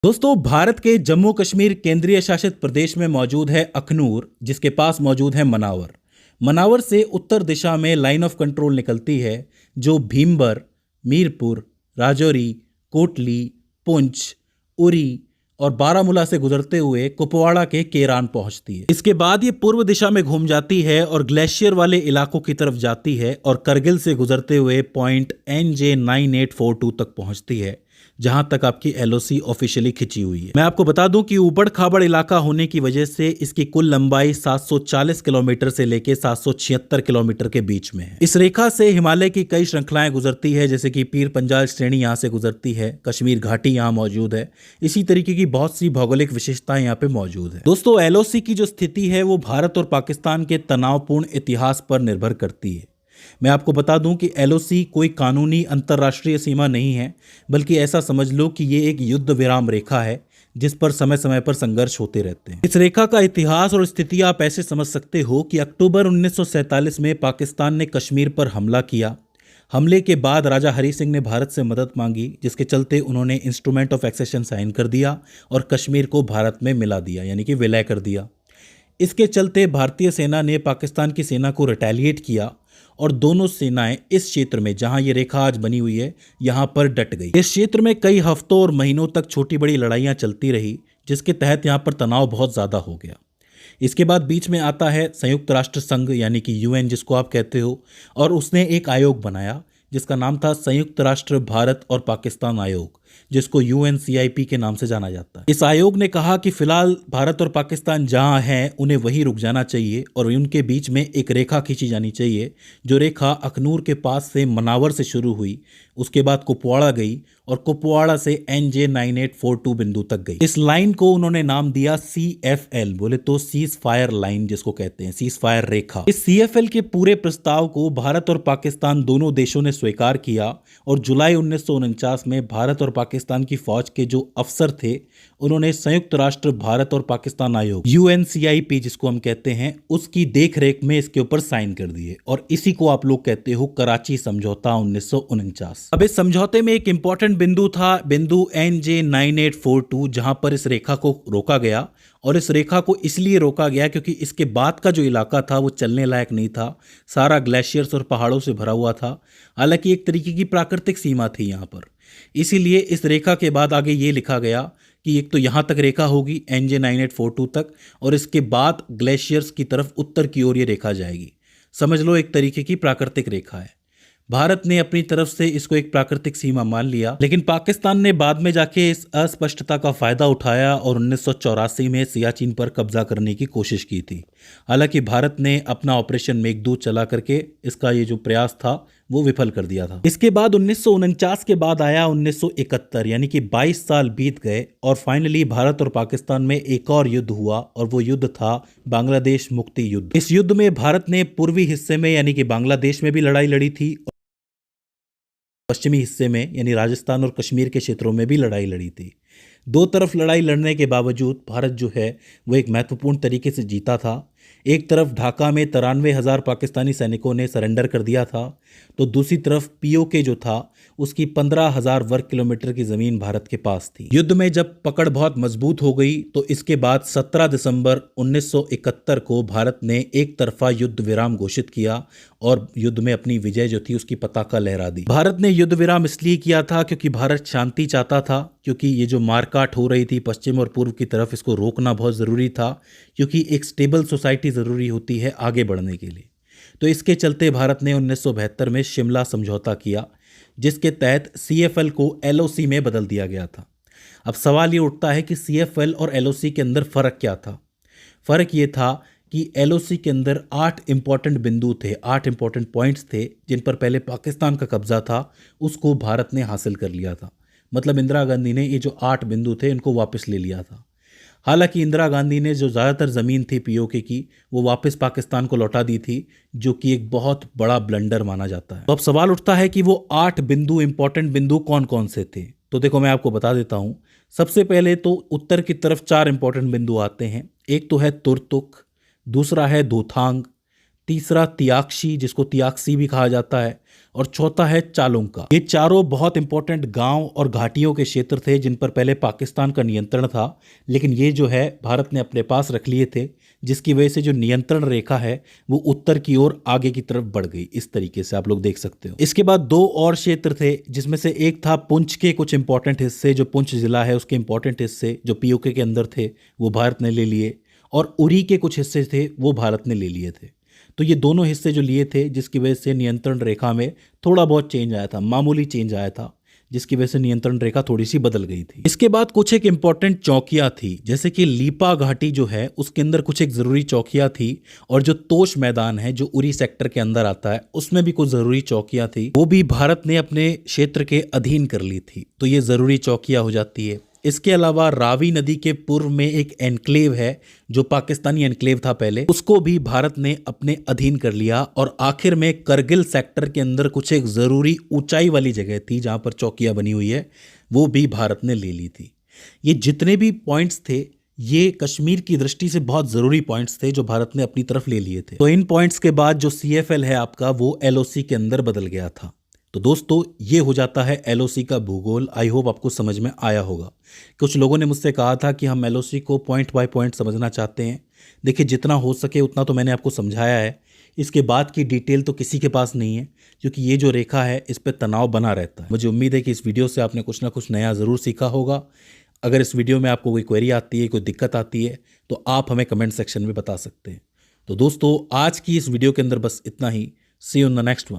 दोस्तों, भारत के जम्मू कश्मीर केंद्रीय शासित प्रदेश में मौजूद है अखनूर, जिसके पास मौजूद है मनावर। मनावर से उत्तर दिशा में लाइन ऑफ कंट्रोल निकलती है, जो भीमबर, मीरपुर, राजौरी, कोटली, पुंछ, उरी और बारामूला से गुजरते हुए कुपवाड़ा के केरान पहुंचती है। इसके बाद ये पूर्व दिशा में घूम जाती है और ग्लेशियर वाले इलाकों की तरफ जाती है और करगिल से गुजरते हुए पॉइंट NJ9842 तक पहुंचती है, जहां तक आपकी LOC ऑफिशियली खिंची हुई है। मैं आपको बता दूं कि ऊबड़ खाबड़ इलाका होने की वजह से इसकी कुल लंबाई 740 किलोमीटर से लेकर 776 किलोमीटर के बीच में है। इस रेखा से हिमालय की कई श्रृंखलाएं गुजरती है, जैसे कि पीर पंजाल श्रेणी यहां से गुजरती है, कश्मीर घाटी यहां मौजूद है। इसी तरीके की बहुत सी भौगोलिक विशेषताएं यहाँ पे मौजूद है। दोस्तों, LOC की जो स्थिति है वो भारत और पाकिस्तान के तनावपूर्ण इतिहास पर निर्भर करती है। मैं आपको बता दूं कि LOC कोई कानूनी अंतर्राष्ट्रीय सीमा नहीं है, बल्कि ऐसा समझ लो कि ये एक युद्ध विराम रेखा है, जिस पर समय समय पर संघर्ष होते रहते हैं। इस रेखा का इतिहास और स्थिति आप ऐसे समझ सकते हो कि अक्टूबर 1947 में पाकिस्तान ने कश्मीर पर हमला किया। हमले के बाद राजा हरि सिंह ने भारत से मदद मांगी, जिसके चलते उन्होंने इंस्ट्रूमेंट ऑफ एक्सेशन साइन कर दिया और कश्मीर को भारत में मिला दिया, यानी कि विलय कर दिया। इसके चलते भारतीय सेना ने पाकिस्तान की सेना को रिटेलिएट किया और दोनों सेनाएं इस क्षेत्र में, जहां ये रेखा आज बनी हुई है, यहां पर डट गई। इस क्षेत्र में कई हफ्तों और महीनों तक छोटी बड़ी लड़ाइयां चलती रही, जिसके तहत यहां पर तनाव बहुत ज़्यादा हो गया। इसके बाद बीच में आता है संयुक्त राष्ट्र संघ, यानी कि UN जिसको आप कहते हो, और उसने एक आयोग बनाया जिसका नाम था संयुक्त राष्ट्र भारत और पाकिस्तान आयोग, जिसको UNCIP के नाम से जाना जाता है। इस आयोग ने कहा कि फिलहाल भारत और पाकिस्तान जहां हैं उन्हें वहीं रुक जाना चाहिए और उनके बीच में एक रेखा खींची जानी चाहिए, जो रेखा अखनूर के पास से मनावर से शुरू हुई, उसके बाद कुपवाड़ा गई और कुपवाड़ा से NJ9842 बिंदु तक गई। इस लाइन को उन्होंने नाम दिया CFL, बोले तो सीज फायर लाइन जिसको कहते हैं, सीज फायर रेखा। इस CFL के पूरे प्रस्ताव को भारत और पाकिस्तान दोनों देशों ने स्वीकार किया और जुलाई 1949 में भारत और पाकिस्तान की फौज के जो अफसर थे, उन्होंने संयुक्त राष्ट्र भारत और पाकिस्तान आयोग UNCIP जिसको हम कहते हैं, उसकी देखरेख में इसके ऊपर साइन कर दिए और इसी को आप लोग कहते हो कराची समझौता 1949। अब इस समझौते में एक इंपॉर्टेंट बिंदु था, बिंदु NJ9842, जहां पर इस रेखा को रोका गया। और इस रेखा को इसलिए रोका गया क्योंकि इसके बाद का जो इलाका था वो चलने लायक नहीं था, सारा ग्लेशियर्स और पहाड़ों से भरा हुआ था। हालांकि एक तरीके की प्राकृतिक सीमा थी यहाँ पर, इसीलिए इस रेखा के बाद आगे ये लिखा गया कि एक तो यहाँ तक रेखा होगी NJ9842 तक, और इसके बाद ग्लेशियर्स की तरफ उत्तर की ओर ये रेखा जाएगी। समझ लो एक तरीके की प्राकृतिक रेखा है। भारत ने अपनी तरफ से इसको एक प्राकृतिक सीमा मान लिया, लेकिन पाकिस्तान ने बाद में जाके इस अस्पष्टता का फायदा उठाया और 1984 में सियाचिन पर कब्जा करने की कोशिश की थी। हालांकि भारत ने अपना ऑपरेशन मेघदूत चला करके इसका ये जो प्रयास था वो विफल कर दिया था। इसके बाद 1949 के बाद आया 1971, यानी कि 22 साल बीत गए और फाइनली भारत और पाकिस्तान में एक और युद्ध हुआ और वो युद्ध था बांग्लादेश मुक्ति युद्ध। इस युद्ध में भारत ने पूर्वी हिस्से में यानी कि बांग्लादेश में भी लड़ाई लड़ी थी, पश्चिमी हिस्से में यानी राजस्थान और कश्मीर के क्षेत्रों में भी लड़ाई लड़ी थी। दो तरफ लड़ाई लड़ने के बावजूद भारत जो है वो एक महत्वपूर्ण तरीके से जीता था। एक तरफ ढाका में 93,000 पाकिस्तानी सैनिकों ने सरेंडर कर दिया था, तो दूसरी तरफ POK जो था उसकी 15,000 वर्ग किलोमीटर की ज़मीन भारत के पास थी। युद्ध में जब पकड़ बहुत मजबूत हो गई तो इसके बाद 17 दिसंबर 1971 को भारत ने एक तरफा युद्ध विराम घोषित किया और युद्ध में अपनी विजय जो थी उसकी पताका लहरा दी। भारत ने युद्ध विराम इसलिए किया था क्योंकि भारत शांति चाहता था, क्योंकि ये जो मारकाट हो रही थी पश्चिम और पूर्व की तरफ, इसको रोकना बहुत ज़रूरी था, क्योंकि एक स्टेबल सोसाइटी ज़रूरी होती है आगे बढ़ने के लिए। तो इसके चलते भारत ने 1972 में शिमला समझौता किया, जिसके तहत CFL को LOC में बदल दिया गया था। अब सवाल ये उठता है कि CFL और LOC के अंदर फ़र्क क्या था। फ़र्क ये था कि LOC के अंदर 8 इंपॉर्टेंट बिंदु थे, 8 इंपॉर्टेंट पॉइंट्स थे, जिन पर पहले पाकिस्तान का कब्जा था, उसको भारत ने हासिल कर लिया था। मतलब इंदिरा गांधी ने ये जो 8 बिंदु थे इनको वापस ले लिया था। हालांकि इंदिरा गांधी ने जो ज़्यादातर ज़मीन थी POK की वो वापस पाकिस्तान को लौटा दी थी, जो कि एक बहुत बड़ा ब्लंडर माना जाता है। तो अब सवाल उठता है कि वो 8 बिंदु, इंपॉर्टेंट बिंदु कौन कौन से थे। तो देखो मैं आपको बता देता हूँ। सबसे पहले तो उत्तर की तरफ 4 इंपॉर्टेंट बिंदु आते हैं। एक तो है तुर्तुक, दूसरा है दोथांग, तीसरा तियाक्शी, जिसको तियाक्सी भी कहा जाता है, और चौथा है चालुंका। ये चारों बहुत इंपॉर्टेंट गांव और घाटियों के क्षेत्र थे जिन पर पहले पाकिस्तान का नियंत्रण था, लेकिन ये जो है भारत ने अपने पास रख लिए थे, जिसकी वजह से जो नियंत्रण रेखा है वो उत्तर की ओर आगे की तरफ बढ़ गई। इस तरीके से आप लोग देख सकते हो। इसके बाद दो और क्षेत्र थे, जिसमें से एक था पुंछ के कुछ इंपॉर्टेंट हिस्से, जो पुंछ जिला है उसके इंपॉर्टेंट हिस्से जो पीओके के अंदर थे वो भारत ने ले लिए, और उरी के कुछ हिस्से थे वो भारत ने ले लिए थे। तो ये दोनों हिस्से जो लिए थे, जिसकी वजह से नियंत्रण रेखा में थोड़ा बहुत चेंज आया था, मामूली चेंज आया था, जिसकी वजह से नियंत्रण रेखा थोड़ी सी बदल गई थी। इसके बाद कुछ एक इंपॉर्टेंट चौकियां थी, जैसे कि लीपा घाटी जो है उसके अंदर कुछ एक जरूरी चौकियां थी, और जो तोश मैदान है जो उरी सेक्टर के अंदर आता है उसमें भी कुछ जरूरी चौकियां थी, वो भी भारत ने अपने क्षेत्र के अधीन कर ली थी। तो ये जरूरी चौकियां हो जाती है। इसके अलावा रावी नदी के पूर्व में एक एनक्लेव है जो पाकिस्तानी एनक्लेव था पहले, उसको भी भारत ने अपने अधीन कर लिया। और आखिर में करगिल सेक्टर के अंदर कुछ एक ज़रूरी ऊंचाई वाली जगह थी जहां पर चौकियां बनी हुई है, वो भी भारत ने ले ली थी। ये जितने भी पॉइंट्स थे ये कश्मीर की दृष्टि से बहुत ज़रूरी पॉइंट्स थे जो भारत ने अपनी तरफ ले लिए थे। तो इन पॉइंट्स के बाद जो CFL है आपका वो LOC के अंदर बदल गया था। तो दोस्तों ये हो जाता है LOC का भूगोल। आई होप आपको समझ में आया होगा। कुछ लोगों ने मुझसे कहा था कि हम LOC को पॉइंट बाय पॉइंट समझना चाहते हैं। देखिए जितना हो सके उतना तो मैंने आपको समझाया है, इसके बाद की डिटेल तो किसी के पास नहीं है, क्योंकि ये जो रेखा है इस पर तनाव बना रहता है। मुझे उम्मीद है कि इस वीडियो से आपने कुछ ना कुछ नया ज़रूर सीखा होगा। अगर इस वीडियो में आपको कोई क्वेरी आती है, कोई दिक्कत आती है, तो आप हमें कमेंट सेक्शन में बता सकते हैं। तो दोस्तों आज की इस वीडियो के अंदर बस इतना ही। See you in the next one.